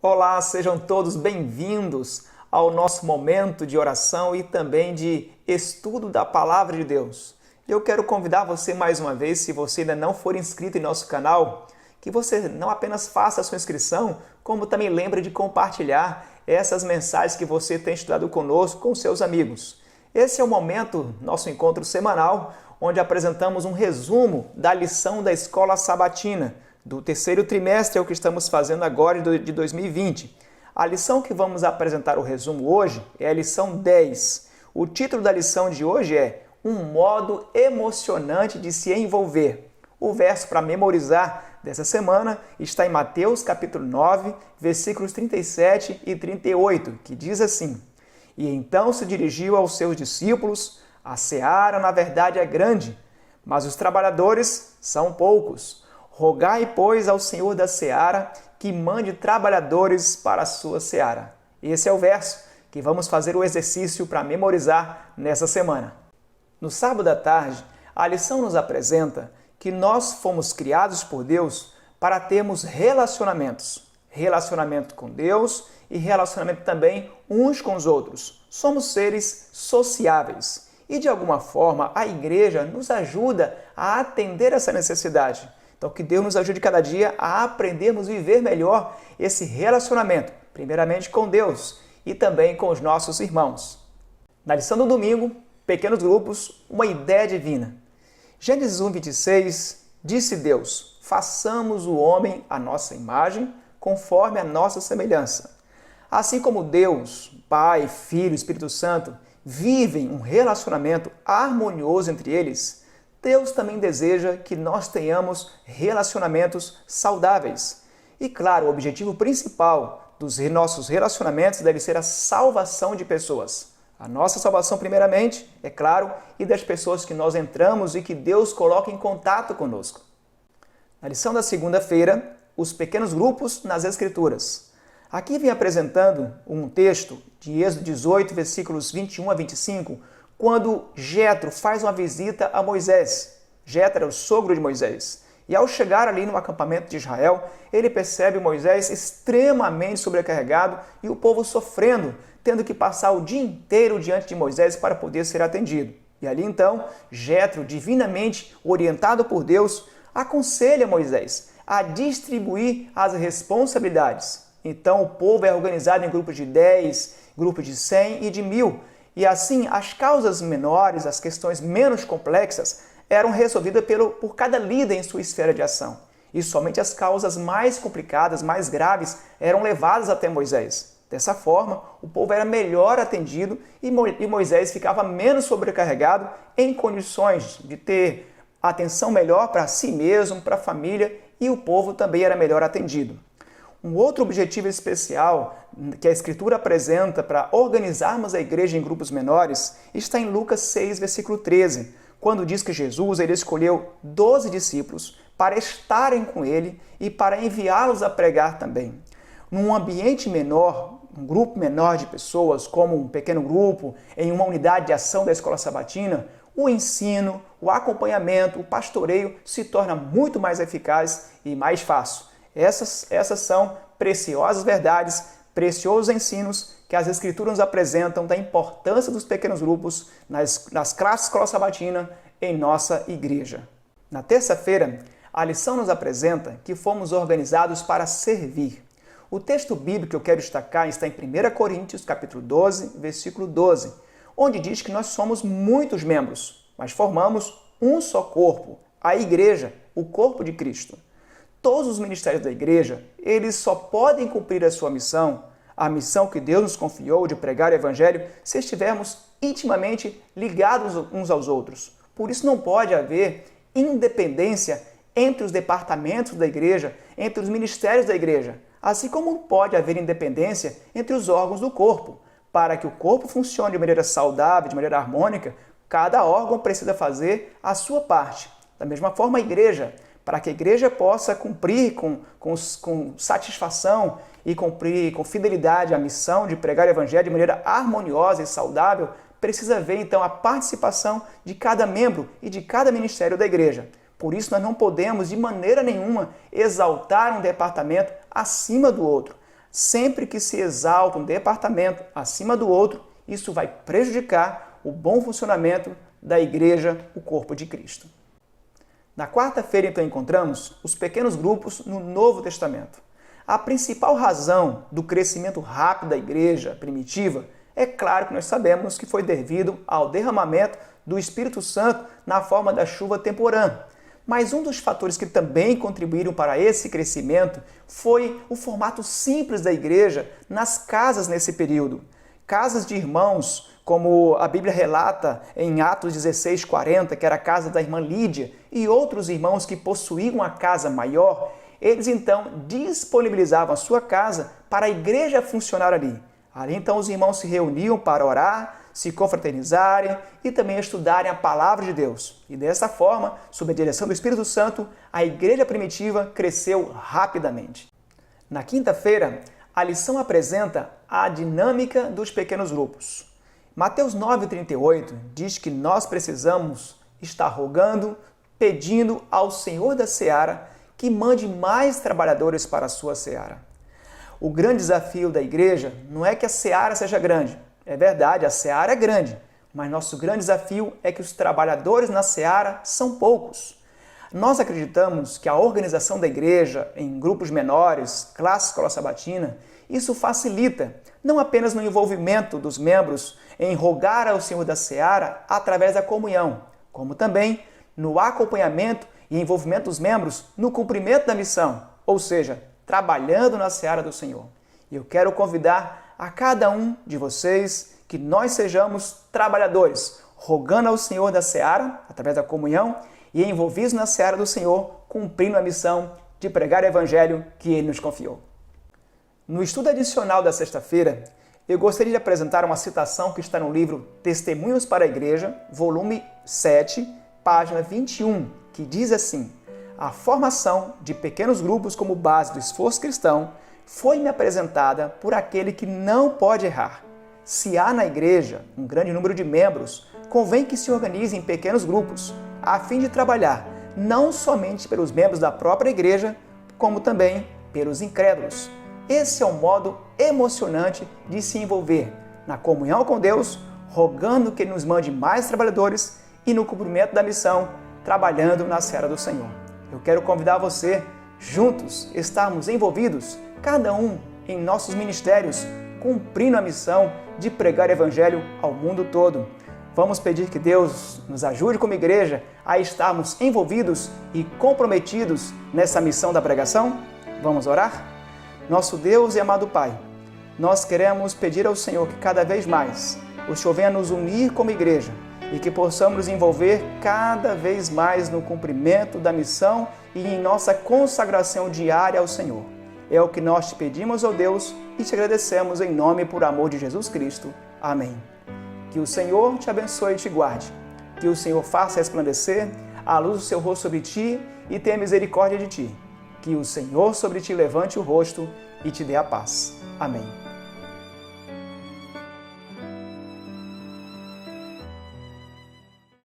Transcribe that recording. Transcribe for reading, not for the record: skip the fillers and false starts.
Olá, sejam todos bem-vindos ao nosso momento de oração e também de estudo da Palavra de Deus. Eu quero convidar você mais uma vez, se você ainda não for inscrito em nosso canal, que você não apenas faça a sua inscrição, como também lembre de compartilhar essas mensagens que você tem estudado conosco com seus amigos. Esse é o momento, nosso encontro semanal, onde apresentamos um resumo da lição da Escola Sabatina, do terceiro trimestre, é o que estamos fazendo agora de 2020. A lição que vamos apresentar o resumo hoje é a lição 10. O título da lição de hoje é Um modo emocionante de se envolver. O verso para memorizar dessa semana está em Mateus capítulo 9, versículos 37 e 38, que diz assim: E então se dirigiu aos seus discípulos: A seara, na verdade, é grande, mas os trabalhadores são poucos. Rogai, pois, ao Senhor da seara que mande trabalhadores para a sua seara. Esse é o verso que vamos fazer o exercício para memorizar nessa semana. No sábado à tarde, a lição nos apresenta que nós fomos criados por Deus para termos relacionamentos. Relacionamento com Deus e relacionamento também uns com os outros. Somos seres sociáveis e, de alguma forma, a igreja nos ajuda a atender essa necessidade. Então, que Deus nos ajude cada dia a aprendermos a viver melhor esse relacionamento, primeiramente com Deus e também com os nossos irmãos. Na lição do domingo, pequenos grupos, uma ideia divina. Gênesis 1:26, disse Deus: façamos o homem à nossa imagem, conforme a nossa semelhança. Assim como Deus, Pai, Filho e Espírito Santo, vivem um relacionamento harmonioso entre eles, Deus também deseja que nós tenhamos relacionamentos saudáveis. E claro, o objetivo principal dos nossos relacionamentos deve ser a salvação de pessoas. A nossa salvação primeiramente, é claro, e das pessoas que nós entramos e que Deus coloca em contato conosco. Na lição da segunda-feira, os pequenos grupos nas Escrituras. Aqui vem apresentando um texto de Êxodo 18, versículos 21 a 25, quando Jetro faz uma visita a Moisés. Jetro era o sogro de Moisés. E ao chegar ali no acampamento de Israel, ele percebe Moisés extremamente sobrecarregado e o povo sofrendo, tendo que passar o dia inteiro diante de Moisés para poder ser atendido. E ali então, Jetro, divinamente orientado por Deus, aconselha Moisés a distribuir as responsabilidades. Então o povo é organizado em grupos de 10, grupos de 100 e de 1000. E assim, as causas menores, as questões menos complexas, eram resolvidas por cada líder em sua esfera de ação. E somente as causas mais complicadas, mais graves, eram levadas até Moisés. Dessa forma, o povo era melhor atendido e Moisés ficava menos sobrecarregado, em condições de ter atenção melhor para si mesmo, para a família, e o povo também era melhor atendido. Um outro objetivo especial que a Escritura apresenta para organizarmos a igreja em grupos menores está em Lucas 6, versículo 13, quando diz que Jesus ele escolheu 12 discípulos para estarem com ele e para enviá-los a pregar também. Num ambiente menor, um grupo menor de pessoas, como um pequeno grupo, em uma unidade de ação da Escola Sabatina, o ensino, o acompanhamento, o pastoreio se torna muito mais eficaz e mais fácil. Essas são preciosas verdades, preciosos ensinos que as Escrituras nos apresentam da importância dos pequenos grupos nas classes Escola Sabatina em nossa igreja. Na terça-feira, a lição nos apresenta que fomos organizados para servir. O texto bíblico que eu quero destacar está em 1 Coríntios, capítulo 12, versículo 12, onde diz que nós somos muitos membros, mas formamos um só corpo, a igreja, o corpo de Cristo. Todos os ministérios da igreja, eles só podem cumprir a sua missão, a missão que Deus nos confiou de pregar o evangelho, se estivermos intimamente ligados uns aos outros. Por isso não pode haver independência entre os departamentos da igreja, entre os ministérios da igreja, assim como não pode haver independência entre os órgãos do corpo. Para que o corpo funcione de maneira saudável, de maneira harmônica, cada órgão precisa fazer a sua parte. Da mesma forma, a igreja, para que a igreja possa cumprir com satisfação e cumprir com fidelidade a missão de pregar o evangelho de maneira harmoniosa e saudável, precisa haver então a participação de cada membro e de cada ministério da igreja. Por isso, nós não podemos, de maneira nenhuma, exaltar um departamento acima do outro. Sempre que se exalta um departamento acima do outro, isso vai prejudicar o bom funcionamento da igreja, o corpo de Cristo. Na quarta-feira, então, encontramos os pequenos grupos no Novo Testamento. A principal razão do crescimento rápido da igreja primitiva é claro que nós sabemos que foi devido ao derramamento do Espírito Santo na forma da chuva temporã. Mas um dos fatores que também contribuíram para esse crescimento foi o formato simples da igreja nas casas nesse período. Casas de irmãos, como a Bíblia relata em Atos 16:40, que era a casa da irmã Lídia, e outros irmãos que possuíam uma casa maior, eles então disponibilizavam a sua casa para a igreja funcionar ali. Ali então os irmãos se reuniam para orar, se confraternizarem e também estudarem a palavra de Deus. E dessa forma, sob a direção do Espírito Santo, a igreja primitiva cresceu rapidamente. Na quinta-feira, a lição apresenta a dinâmica dos pequenos grupos. Mateus 9:38 diz que nós precisamos estar rogando, pedindo ao Senhor da Seara que mande mais trabalhadores para a sua seara. O grande desafio da igreja não é que a seara seja grande. É verdade, a seara é grande, mas nosso grande desafio é que os trabalhadores na seara são poucos. Nós acreditamos que a organização da igreja em grupos menores, classe escola sabatina, isso facilita não apenas no envolvimento dos membros em rogar ao Senhor da seara através da comunhão, como também no acompanhamento e envolvimento dos membros no cumprimento da missão, ou seja, trabalhando na seara do Senhor. E eu quero convidar a cada um de vocês que nós sejamos trabalhadores, rogando ao Senhor da seara, através da comunhão, e envolvidos na seara do Senhor, cumprindo a missão de pregar o Evangelho que Ele nos confiou. No estudo adicional da sexta-feira, eu gostaria de apresentar uma citação que está no livro Testemunhos para a Igreja, volume 7, página 21, que diz assim: a formação de pequenos grupos como base do esforço cristão foi-me apresentada por aquele que não pode errar. Se há na igreja um grande número de membros, convém que se organizem em pequenos grupos, a fim de trabalhar não somente pelos membros da própria igreja, como também pelos incrédulos. Esse é um modo emocionante de se envolver na comunhão com Deus, rogando que Ele nos mande mais trabalhadores e no cumprimento da missão, trabalhando na seara do Senhor. Eu quero convidar você, juntos, estarmos envolvidos, cada um em nossos ministérios, cumprindo a missão de pregar o Evangelho ao mundo todo. Vamos pedir que Deus nos ajude como igreja a estarmos envolvidos e comprometidos nessa missão da pregação? Vamos orar? Nosso Deus e amado Pai, nós queremos pedir ao Senhor que cada vez mais o Senhor venha nos unir como igreja e que possamos nos envolver cada vez mais no cumprimento da missão e em nossa consagração diária ao Senhor. É o que nós te pedimos, ó Deus, e te agradecemos em nome e por amor de Jesus Cristo. Amém. Que o Senhor te abençoe e te guarde. Que o Senhor faça resplandecer a luz do seu rosto sobre ti e tenha misericórdia de ti. Que o Senhor sobre ti levante o rosto e te dê a paz. Amém.